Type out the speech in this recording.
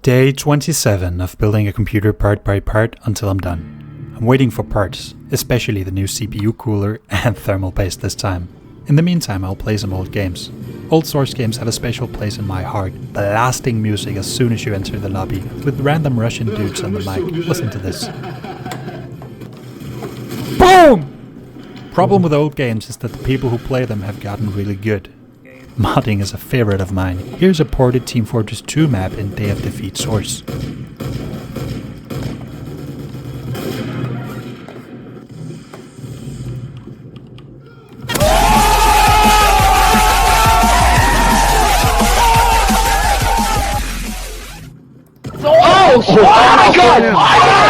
Day 27 of building a computer part by part until I'm done. I'm waiting for parts, especially the new CPU cooler and thermal paste this time. In the meantime, I'll play some old games. Old source games have a special place in my heart, blasting music as soon as you enter the lobby, with random Russian dudes on the mic. Listen to this. BOOM! Problem with old games is that the people who play them have gotten really good. Modding is a favorite of mine. Here's a ported Team Fortress 2 map in Day of Defeat source. Oh my god!